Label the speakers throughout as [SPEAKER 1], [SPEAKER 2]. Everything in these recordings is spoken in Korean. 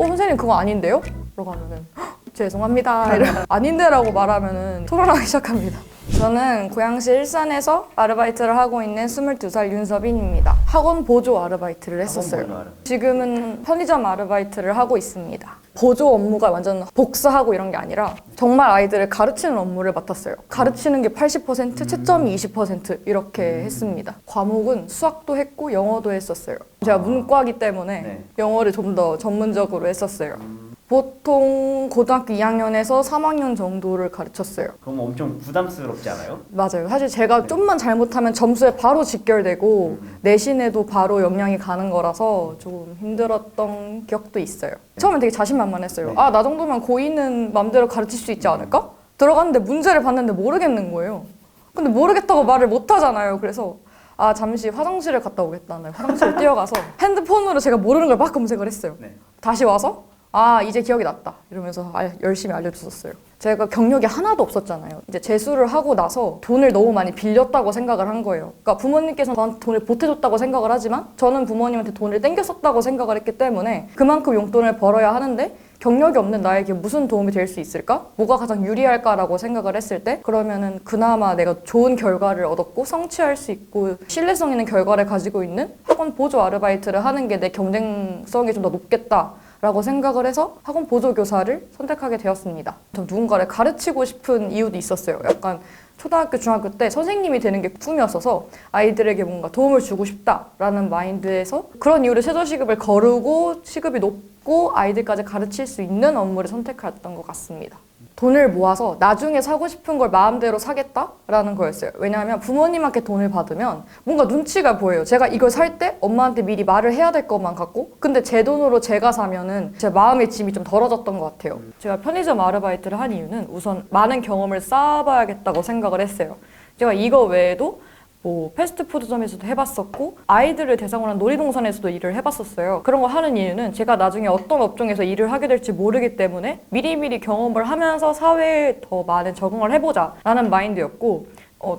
[SPEAKER 1] 선생님 그거 아닌데요? 라고 하면은 죄송합니다. 아닌데 라고 말하면은 토론하기 시작합니다. 저는 고양시 일산에서 아르바이트를 하고 있는 22살 윤서빈입니다. 학원 보조 아르바이트를 했었어요. 지금은 편의점 아르바이트를 하고 있습니다. 보조 업무가 완전 복사하고 이런 게 아니라 정말 아이들을 가르치는 업무를 맡았어요. 가르치는 게 80%, 채점이 20% 이렇게 했습니다. 과목은 수학도 했고 영어도 했었어요. 제가 문과이기 때문에 영어를 좀 더 전문적으로 했었어요. 보통 고등학교 2학년에서 3학년 정도를 가르쳤어요.
[SPEAKER 2] 그럼 엄청 부담스럽지 않아요?
[SPEAKER 1] 맞아요. 사실 제가 좀만 잘못하면 점수에 바로 직결되고 내신에도 바로 영향이 가는 거라서 조금 힘들었던 기억도 있어요. 처음엔 되게 자신만만했어요. 아, 나 정도면 고2는 맘대로 가르칠 수 있지 않을까? 들어갔는데 문제를 봤는데 모르겠는 거예요. 근데 모르겠다고 말을 못 하잖아요. 그래서 아, 잠시 화장실을 갔다 오겠다. 화장실을 뛰어가서 핸드폰으로 제가 모르는 걸 막 검색을 했어요. 다시 와서 아, 이제 기억이 났다 이러면서 열심히 알려줬었어요. 제가 경력이 하나도 없었잖아요. 이제 재수를 하고 나서 돈을 너무 많이 빌렸다고 생각을 한 거예요. 그러니까 부모님께서는 저한테 돈을 보태줬다고 생각을 하지만 저는 부모님한테 돈을 땡겨 썼다고 생각을 했기 때문에 그만큼 용돈을 벌어야 하는데 경력이 없는 나에게 무슨 도움이 될 수 있을까? 뭐가 가장 유리할까라고 생각을 했을 때 그러면은 그나마 내가 좋은 결과를 얻었고 성취할 수 있고 신뢰성 있는 결과를 가지고 있는 학원 보조 아르바이트를 하는 게 내 경쟁성이 좀 더 높겠다 라고 생각을 해서 학원 보조교사를 선택하게 되었습니다. 전 누군가를 가르치고 싶은 이유도 있었어요. 약간 초등학교, 중학교 때 선생님이 되는 게 꿈이었어서 아이들에게 뭔가 도움을 주고 싶다라는 마인드에서 그런 이유로 최저시급을 거르고 시급이 높고 아이들까지 가르칠 수 있는 업무를 선택했던 것 같습니다. 돈을 모아서 나중에 사고 싶은 걸 마음대로 사겠다라는 거였어요. 왜냐하면 부모님한테 돈을 받으면 뭔가 눈치가 보여요. 제가 이걸 살 때 엄마한테 미리 말을 해야 될 것만 같고 근데 제 돈으로 제가 사면은 제 마음의 짐이 좀 덜어졌던 것 같아요. 제가 편의점 아르바이트를 한 이유는 우선 많은 경험을 쌓아봐야겠다고 생각을 했어요. 제가 이거 외에도 뭐 패스트푸드점에서도 해봤었고 아이들을 대상으로 한 놀이동산에서도 일을 해봤었어요. 그런 거 하는 이유는 제가 나중에 어떤 업종에서 일을 하게 될지 모르기 때문에 미리미리 경험을 하면서 사회에 더 많은 적응을 해보자 라는 마인드였고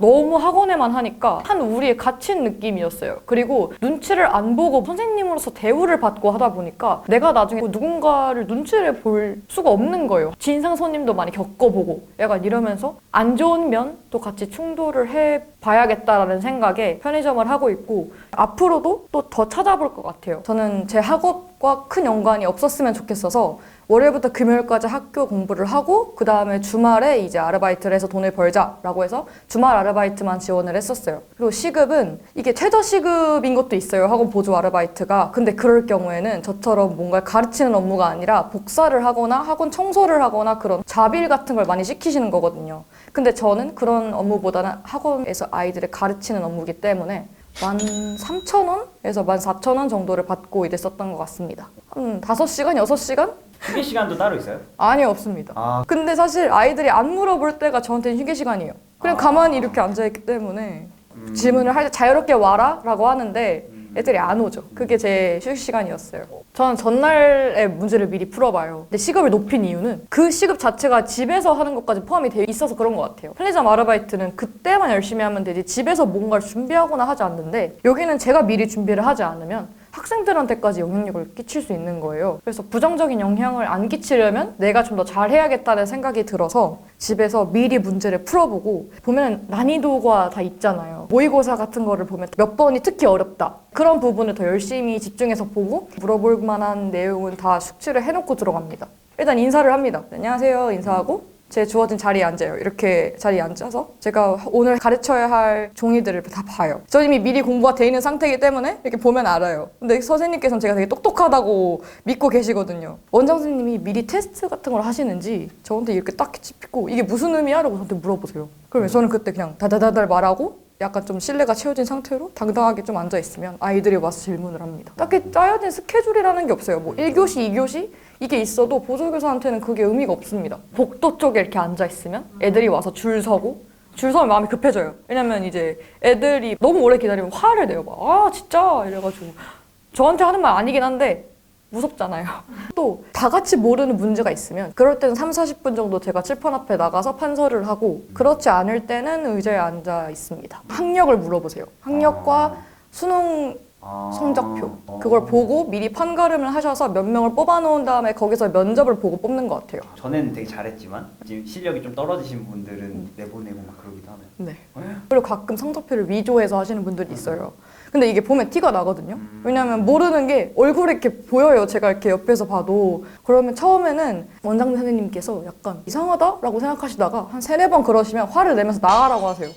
[SPEAKER 1] 너무 학원에만 하니까 한 우리에 갇힌 느낌이었어요. 그리고 눈치를 안 보고 선생님으로서 대우를 받고 하다 보니까 내가 나중에 누군가를 눈치를 볼 수가 없는 거예요. 진상 손님도 많이 겪어보고 약간 이러면서 안 좋은 면도 같이 충돌을 해봐야겠다라는 생각에 편의점을 하고 있고 앞으로도 또 더 찾아볼 것 같아요. 저는 제 학업과 큰 연관이 없었으면 좋겠어서 월요일부터 금요일까지 학교 공부를 하고 그 다음에 주말에 이제 아르바이트를 해서 돈을 벌자라고 해서 주말 아르바이트만 지원을 했었어요. 그리고 시급은 이게 최저 시급인 것도 있어요. 학원 보조 아르바이트가. 근데 그럴 경우에는 저처럼 뭔가 가르치는 업무가 아니라 복사를 하거나 학원 청소를 하거나 그런 자빌 같은 걸 많이 시키시는 거거든요. 근데 저는 그런 업무보다는 학원에서 아이들을 가르치는 업무이기 때문에 13,000원에서 14,000원 정도를 받고 일했었던 것 같습니다. 한 5시간, 6시간?
[SPEAKER 2] 휴게 시간도 따로 있어요?
[SPEAKER 1] 아니요, 없습니다. 근데 사실 아이들이 안 물어볼 때가 저한테는 휴게 시간이에요. 그냥 가만히 이렇게 앉아있기 때문에 질문을 할 때 자유롭게 와라 라고 하는데 애들이 안 오죠. 그게 제 휴게 시간이었어요. 저는 전날에 문제를 미리 풀어봐요. 근데 시급을 높인 이유는 그 시급 자체가 집에서 하는 것까지 포함이 되어 있어서 그런 것 같아요. 편의점 아르바이트는 그때만 열심히 하면 되지 집에서 뭔가를 준비하거나 하지 않는데 여기는 제가 미리 준비를 하지 않으면 학생들한테까지 영향력을 끼칠 수 있는 거예요. 그래서 부정적인 영향을 안 끼치려면 내가 좀 더 잘해야겠다는 생각이 들어서 집에서 미리 문제를 풀어보고 보면 난이도가 다 있잖아요. 모의고사 같은 거를 보면 몇 번이 특히 어렵다. 그런 부분을 더 열심히 집중해서 보고 물어볼 만한 내용은 다 숙지를 해놓고 들어갑니다. 일단 인사를 합니다. 안녕하세요 인사하고 제 주어진 자리에 앉아요. 이렇게 자리에 앉아서 제가 오늘 가르쳐야 할 종이들을 다 봐요. 저 이미 미리 공부가 돼 있는 상태이기 때문에 이렇게 보면 알아요. 근데 선생님께서는 제가 되게 똑똑하다고 믿고 계시거든요. 원장 선생님이 미리 테스트 같은 걸 하시는지 저한테 이렇게 딱 짚고 이게 무슨 의미야? 라고 저한테 물어보세요. 그러면 저는 그때 그냥 다다다달 말하고 약간 좀 신뢰가 채워진 상태로 당당하게 좀 앉아있으면 아이들이 와서 질문을 합니다. 딱히 짜여진 스케줄이라는 게 없어요. 뭐 1교시, 2교시 이게 있어도 보조교사한테는 그게 의미가 없습니다. 복도 쪽에 이렇게 앉아있으면 애들이 와서 줄 서고 줄 서면 마음이 급해져요. 왜냐면 이제 애들이 너무 오래 기다리면 화를 내요. 막 아 진짜 이래가지고 저한테 하는 말 아니긴 한데 무섭잖아요. 또 다 같이 모르는 문제가 있으면 그럴 때는 30-40분 정도 제가 칠판 앞에 나가서 판서를 하고 그렇지 않을 때는 의자에 앉아 있습니다. 학력을 물어보세요. 학력과 수능 성적표. 그걸 보고 미리 판가름을 하셔서 몇 명을 뽑아놓은 다음에 거기서 면접을 보고 뽑는 것 같아요.
[SPEAKER 2] 전에는 되게 잘했지만 지금 실력이 좀 떨어지신 분들은 내보내고 막 그러기도 하나요?
[SPEAKER 1] 네. 그리고 가끔 성적표를 위조해서 하시는 분들이 있어요. 근데 이게 보면 티가 나거든요. 왜냐하면 모르는 게 얼굴에 이렇게 보여요. 제가 이렇게 옆에서 봐도. 그러면 처음에는 원장 선생님께서 약간 이상하다라고 생각하시다가 한 3-4번 그러시면 화를 내면서 나가라고 하세요.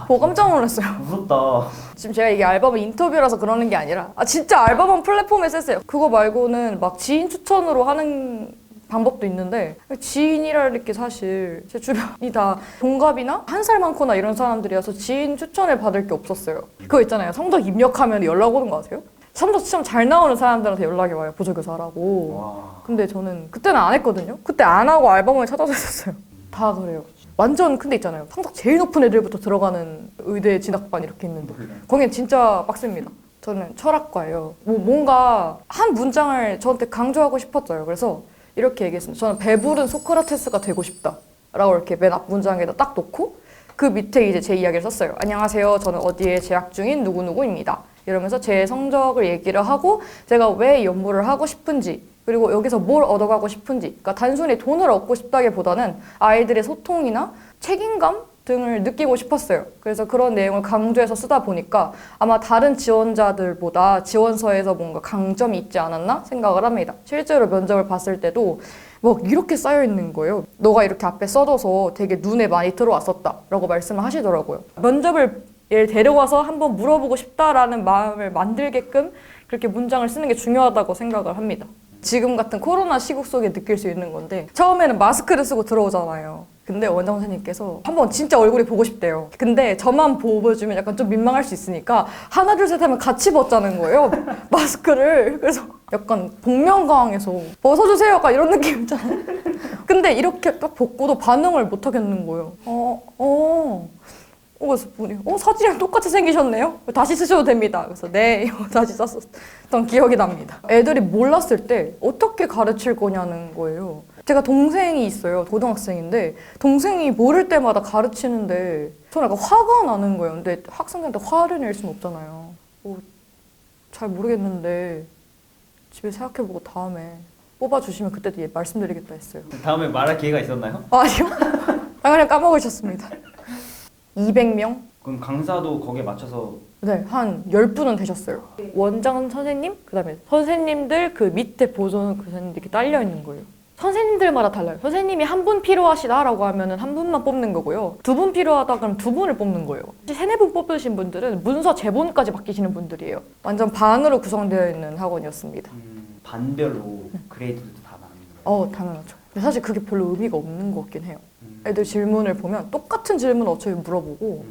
[SPEAKER 1] 보고 깜짝 놀랐어요.
[SPEAKER 2] 무섭다.
[SPEAKER 1] 지금 제가 이게 알바몬 인터뷰라서 그러는 게 아니라 진짜 알바몬 플랫폼에서 했어요. 그거 말고는 막 지인 추천으로 하는 방법도 있는데 지인이라는 게 사실 제 주변이 다 동갑이나 한 살 많거나 이런 사람들이어서 지인 추천을 받을 게 없었어요. 그거 있잖아요. 성적 입력하면 연락 오는 거 아세요? 성적 시험 잘 나오는 사람들한테 연락이 와요. 보조교사 하라고. 근데 저는 그때는 안 했거든요. 그때 안 하고 알바몬에 찾아서 했었어요. 다 그래요. 완전 근데 있잖아요. 성적 제일 높은 애들부터 들어가는 의대 진학반 이렇게 있는데 거긴 진짜 빡셉니다. 저는 철학과예요. 뭔가 한 문장을 저한테 강조하고 싶었어요. 그래서 이렇게 얘기했습니다. 저는 배부른 소크라테스가 되고 싶다 라고 이렇게 맨 앞 문장에다 딱 놓고 그 밑에 이제 제 이야기를 썼어요. 안녕하세요. 저는 어디에 재학 중인 누구누구입니다. 이러면서 제 성적을 얘기를 하고 제가 왜 연구를 하고 싶은지 그리고 여기서 뭘 얻어가고 싶은지 그러니까 단순히 돈을 얻고 싶다기보다는 아이들의 소통이나 책임감 등을 느끼고 싶었어요. 그래서 그런 내용을 강조해서 쓰다 보니까 아마 다른 지원자들보다 지원서에서 뭔가 강점이 있지 않았나 생각을 합니다. 실제로 면접을 봤을 때도 막 이렇게 쌓여 있는 거예요. 너가 이렇게 앞에 써둬서 되게 눈에 많이 들어왔었다 라고 말씀을 하시더라고요. 면접을 얘를 데려와서 한번 물어보고 싶다라는 마음을 만들게끔 그렇게 문장을 쓰는 게 중요하다고 생각을 합니다. 지금 같은 코로나 시국 속에 느낄 수 있는 건데 처음에는 마스크를 쓰고 들어오잖아요. 근데 원장 선생님께서 한번 진짜 얼굴이 보고 싶대요. 근데 저만 보여주면 약간 좀 민망할 수 있으니까 하나 둘 셋 하면 같이 벗자는 거예요. 마스크를. 그래서 약간 복면가왕에서 벗어주세요 약간 이런 느낌 있잖아요. 근데 이렇게 딱 벗고도 반응을 못 하겠는 거예요. 그래서 분이 사진이랑 똑같이 생기셨네요? 다시 쓰셔도 됩니다. 그래서 네 이거 다시 썼었던 기억이 납니다. 애들이 몰랐을 때 어떻게 가르칠 거냐는 거예요. 제가 동생이 있어요. 고등학생인데 동생이 모를 때마다 가르치는데 저는 약간 화가 나는 거예요. 근데 학생들한테 화를 낼 수는 없잖아요. 잘 모르겠는데 집에 생각해보고 다음에 뽑아주시면 그때 말씀드리겠다 했어요.
[SPEAKER 2] 다음에 말할 기회가 있었나요?
[SPEAKER 1] 아니요. 그냥 까먹으셨습니다. 200명?
[SPEAKER 2] 그럼 강사도 거기에 맞춰서
[SPEAKER 1] 네, 한 10분은 되셨어요. 원장 선생님, 그다음에 선생님들 그 밑에 보조 교사님들이 이렇게 딸려 있는 거예요. 선생님들마다 달라요. 선생님이 한 분 필요하시다라고 하면은 한 분만 뽑는 거고요. 2분 필요하다 그러면 2분을 뽑는 거예요. 3-4분 뽑으신 분들은 문서 제본까지 맡기시는 분들이에요. 완전 반으로 구성되어 있는 학원이었습니다.
[SPEAKER 2] 반별로 그레이드도 다 나뉘는 거예요?
[SPEAKER 1] 당연하죠. 근데 사실 그게 별로 의미가 없는 것 같긴 해요. 애들 질문을 보면 똑같은 질문을 어차피 물어보고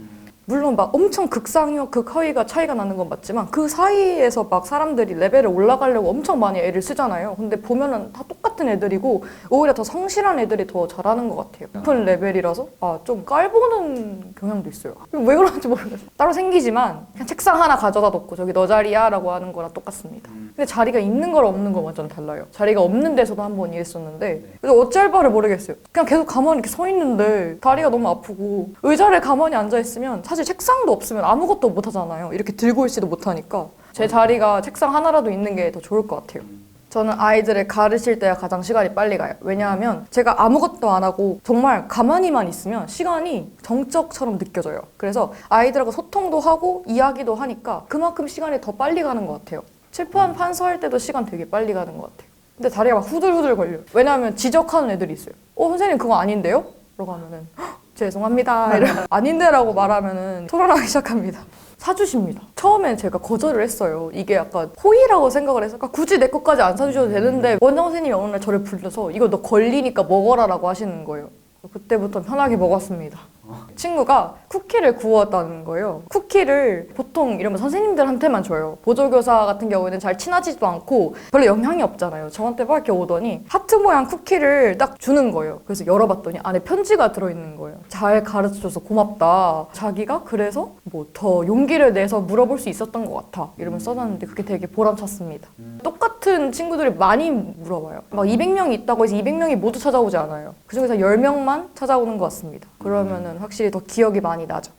[SPEAKER 1] 물론 막 엄청 극상위와 극하위가 차이가 나는 건 맞지만 그 사이에서 막 사람들이 레벨을 올라가려고 엄청 많이 애를 쓰잖아요. 근데 보면은 다 똑같은 애들이고 오히려 더 성실한 애들이 더 잘하는 것 같아요. 높은 레벨이라서 좀 깔보는 경향도 있어요. 왜 그런지 모르겠어요. 따로 생기지만 그냥 책상 하나 가져다 놓고 저기 너 자리야 라고 하는 거랑 똑같습니다. 근데 자리가 있는 걸 없는 거 완전 달라요. 자리가 없는 데서도 한 번 일했었는데 그래서 어찌할 바를 모르겠어요. 그냥 계속 가만히 이렇게 서 있는데 다리가 너무 아프고 의자를 가만히 앉아 있으면 사실 책상도 없으면 아무것도 못 하잖아요. 이렇게 들고 있지도 못하니까 제 자리가 책상 하나라도 있는 게 더 좋을 것 같아요. 저는 아이들을 가르칠 때가 가장 시간이 빨리 가요. 왜냐하면 제가 아무것도 안 하고 정말 가만히만 있으면 시간이 정적처럼 느껴져요. 그래서 아이들하고 소통도 하고 이야기도 하니까 그만큼 시간이 더 빨리 가는 것 같아요. 칠판 판서할 때도 시간 되게 빨리 가는 것 같아요. 근데 다리가 막 후들후들 걸려요. 왜냐하면 지적하는 애들이 있어요. 선생님 그거 아닌데요? 라고 하면은 죄송합니다. 아닌데라고 말하면은 토론하기 시작합니다. 사주십니다. 처음엔 제가 거절을 했어요. 이게 약간 호의라고 생각을 해서 굳이 내 것까지 안 사주셔도 되는데 원장 선생님이 어느 날 저를 불러서 이거 너 걸리니까 먹어라라고 하시는 거예요. 그때부터 편하게 먹었습니다. 친구가 쿠키를 구웠다는 거예요. 쿠키를 보통 이러면 선생님들한테만 줘요. 보조교사 같은 경우에는 잘 친하지도 않고 별로 영향이 없잖아요. 저한테 막 이렇게 오더니 하트 모양 쿠키를 딱 주는 거예요. 그래서 열어봤더니 안에 편지가 들어있는 거예요. 잘 가르쳐줘서 고맙다. 자기가 그래서 뭐 더 용기를 내서 물어볼 수 있었던 것 같아. 이러면서 써놨는데 그게 되게 보람찼습니다. 똑같은 친구들이 많이 물어봐요. 막 200명이 있다고 해서 200명이 모두 찾아오지 않아요. 그중에서 10명만 찾아오는 것 같습니다. 그러면은 확실히 더 기억이 많이 나죠.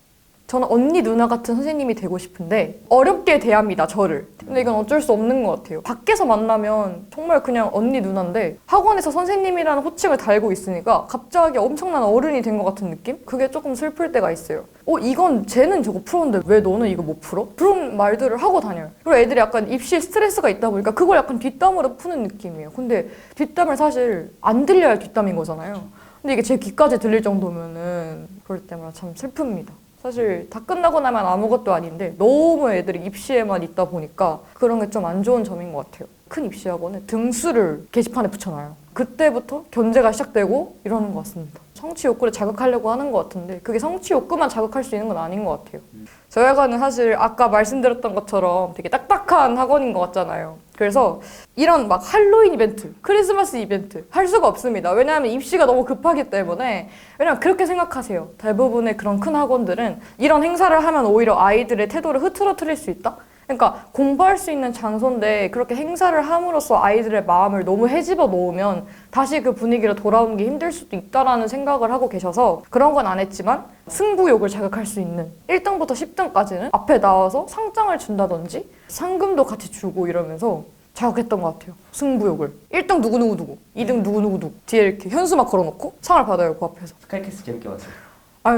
[SPEAKER 1] 저는 언니 누나 같은 선생님이 되고 싶은데 어렵게 대합니다, 저를. 근데 이건 어쩔 수 없는 것 같아요. 밖에서 만나면 정말 그냥 언니 누나인데 학원에서 선생님이라는 호칭을 달고 있으니까 갑자기 엄청난 어른이 된 것 같은 느낌? 그게 조금 슬플 때가 있어요. 이건 쟤는 저거 풀었는데 왜 너는 이거 못 풀어? 그런 말들을 하고 다녀요. 그리고 애들이 약간 입시에 스트레스가 있다 보니까 그걸 약간 뒷담으로 푸는 느낌이에요. 근데 뒷담을 사실 안 들려야 뒷담인 거잖아요. 근데 이게 제 귀까지 들릴 정도면은 그럴 때마다 참 슬픕니다. 사실 다 끝나고 나면 아무것도 아닌데 너무 애들이 입시에만 있다 보니까 그런 게 좀 안 좋은 점인 것 같아요. 큰 입시학원에 등수를 게시판에 붙여놔요. 그때부터 견제가 시작되고 이러는 것 같습니다. 성취 욕구를 자극하려고 하는 것 같은데 그게 성취 욕구만 자극할 수 있는 건 아닌 것 같아요. 저희 학원은 사실 아까 말씀드렸던 것처럼 되게 딱딱한 학원인 것 같잖아요. 그래서 이런 막 할로윈 이벤트, 크리스마스 이벤트 할 수가 없습니다. 왜냐하면 입시가 너무 급하기 때문에. 왜냐면 그렇게 생각하세요. 대부분의 그런 큰 학원들은 이런 행사를 하면 오히려 아이들의 태도를 흐트러뜨릴 수 있다? 그러니까 공부할 수 있는 장소인데 그렇게 행사를 함으로써 아이들의 마음을 너무 헤집어 놓으면 다시 그 분위기로 돌아오는 게 힘들 수도 있다라는 생각을 하고 계셔서 그런 건 안 했지만 승부욕을 자극할 수 있는 1등부터 10등까지는 앞에 나와서 상장을 준다든지 상금도 같이 주고 이러면서 자극했던 것 같아요. 승부욕을. 1등 누구누구, 2등 누구누구 뒤에 이렇게 현수막 걸어놓고 상을 받아요, 그 앞에서.
[SPEAKER 2] 스카이캐슬 재밌게 봤어요.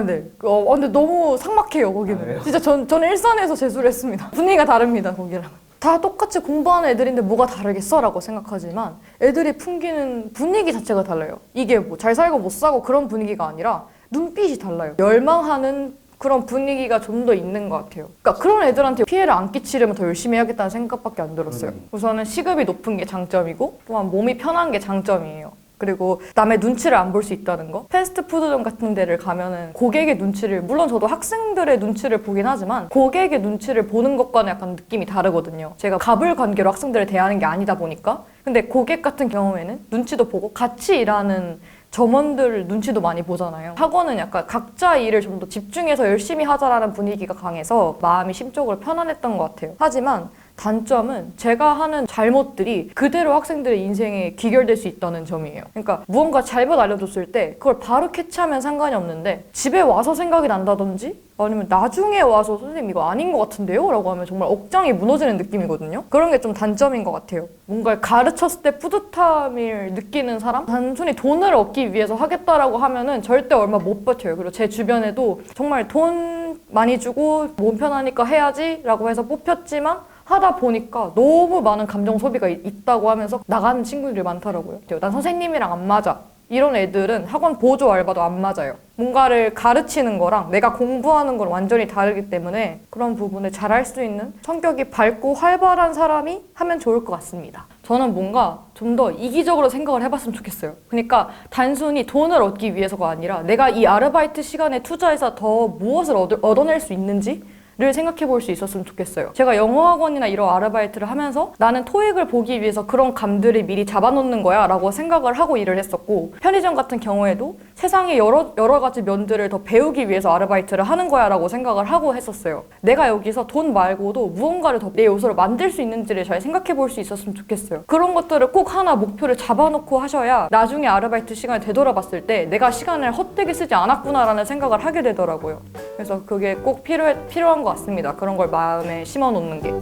[SPEAKER 1] 네. 근데 너무 삭막해요, 거기는.
[SPEAKER 2] 왜요?
[SPEAKER 1] 진짜 저는 일산에서 재수를 했습니다. 분위기가 다릅니다, 거기랑. 다 똑같이 공부하는 애들인데 뭐가 다르겠어? 라고 생각하지만 애들이 풍기는 분위기 자체가 달라요. 이게 뭐 잘 살고 못 사고 그런 분위기가 아니라 눈빛이 달라요. 열망하는 그런 분위기가 좀 더 있는 것 같아요. 그러니까 그런 애들한테 피해를 안 끼치려면 더 열심히 해야겠다는 생각밖에 안 들었어요. 우선은 시급이 높은 게 장점이고 또한 몸이 편한 게 장점이에요. 그리고 남의 눈치를 안 볼 수 있다는 거. 패스트푸드점 같은 데를 가면은 고객의 눈치를, 물론 저도 학생들의 눈치를 보긴 하지만 고객의 눈치를 보는 것과는 약간 느낌이 다르거든요. 제가 갑을 관계로 학생들을 대하는 게 아니다 보니까. 근데 고객 같은 경우에는 눈치도 보고 같이 일하는 점원들 눈치도 많이 보잖아요. 학원은 약간 각자 일을 좀 더 집중해서 열심히 하자라는 분위기가 강해서 마음이 심적으로 편안했던 것 같아요. 하지만 단점은 제가 하는 잘못들이 그대로 학생들의 인생에 귀결될 수 있다는 점이에요. 그러니까 무언가 잘못 알려줬을 때 그걸 바로 캐치하면 상관이 없는데 집에 와서 생각이 난다든지 아니면 나중에 와서 선생님 이거 아닌 것 같은데요? 라고 하면 정말 억장이 무너지는 느낌이거든요. 그런 게 좀 단점인 것 같아요. 뭔가를 가르쳤을 때 뿌듯함을 느끼는 사람? 단순히 돈을 얻기 위해서 하겠다라고 하면은 절대 얼마 못 버텨요. 그리고 제 주변에도 정말 돈 많이 주고 몸 편하니까 해야지 라고 해서 뽑혔지만 하다 보니까 너무 많은 감정 소비가 있다고 하면서 나가는 친구들이 많더라고요. 난 선생님이랑 안 맞아. 이런 애들은 학원 보조 알바도 안 맞아요. 뭔가를 가르치는 거랑 내가 공부하는 건 완전히 다르기 때문에 그런 부분을 잘할 수 있는 성격이 밝고 활발한 사람이 하면 좋을 것 같습니다. 저는 뭔가 좀 더 이기적으로 생각을 해봤으면 좋겠어요. 그러니까 단순히 돈을 얻기 위해서가 아니라 내가 이 아르바이트 시간에 투자해서 더 무엇을 얻어낼 수 있는지 를 생각해 볼 수 있었으면 좋겠어요. 제가 영어학원이나 이런 아르바이트를 하면서 나는 토익을 보기 위해서 그런 감들을 미리 잡아놓는 거야 라고 생각을 하고 일을 했었고 편의점 같은 경우에도 세상의 여러 가지 면들을 더 배우기 위해서 아르바이트를 하는 거야 라고 생각을 하고 했었어요. 내가 여기서 돈 말고도 무언가를 더 내 요소를 만들 수 있는지를 잘 생각해 볼 수 있었으면 좋겠어요. 그런 것들을 꼭 하나 목표를 잡아놓고 하셔야 나중에 아르바이트 시간을 되돌아봤을 때 내가 시간을 헛되게 쓰지 않았구나 라는 생각을 하게 되더라고요. 그래서 그게 꼭 필요한 것 같습니다. 그런 걸 마음에 심어 놓는 게.